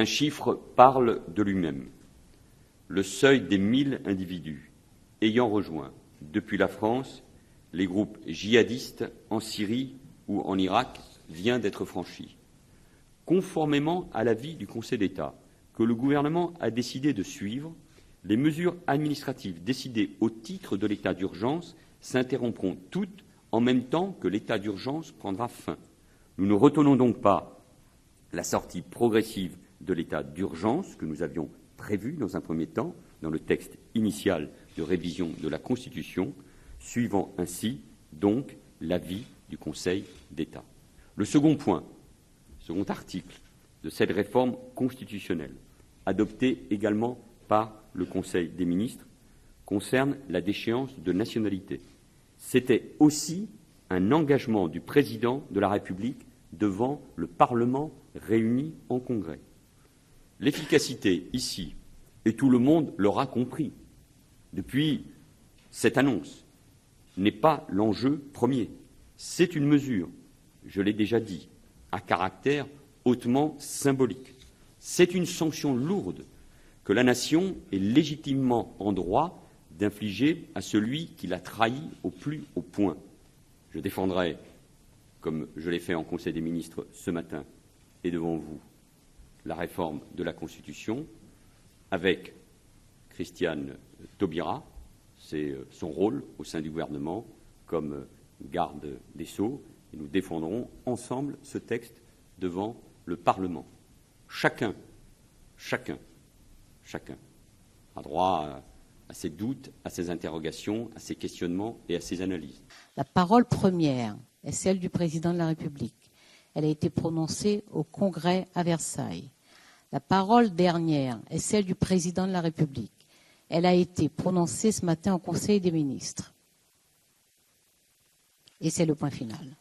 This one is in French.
Un chiffre parle de lui-même. Le seuil des 1000 individus ayant rejoint, depuis la France, les groupes djihadistes en Syrie ou en Irak vient d'être franchi. Conformément à l'avis du Conseil d'État, que le gouvernement a décidé de suivre, les mesures administratives décidées au titre de l'état d'urgence s'interrompront toutes en même temps que l'état d'urgence prendra fin. Nous ne retenons donc pas la sortie progressive de l'état d'urgence que nous avions prévu dans un premier temps dans le texte initial de révision de la Constitution, suivant ainsi donc l'avis du Conseil d'État. Le second point, second article de cette réforme constitutionnelle, adoptée également par le Conseil des ministres, concerne la déchéance de nationalité. C'était aussi un engagement du président de la République devant le Parlement réuni en Congrès. L'efficacité ici, et tout le monde l'aura compris depuis cette annonce, n'est pas l'enjeu premier. C'est une mesure, je l'ai déjà dit, à caractère hautement symbolique. C'est une sanction lourde que la nation est légitimement en droit d'infliger à celui qui l'a trahi au plus haut point. Je défendrai, comme je l'ai fait en Conseil des ministres ce matin et devant vous, la réforme de la Constitution avec Christiane Taubira. C'est son rôle au sein du gouvernement comme garde des Sceaux, et nous défendrons ensemble ce texte devant le Parlement. Chacun a droit à ses doutes, à ses interrogations, à ses questionnements et à ses analyses. La parole première est celle du président de la République. Elle a été prononcée au Congrès à Versailles. La parole dernière est celle du président de la République. Elle a été prononcée ce matin au Conseil des ministres. Et c'est le point final.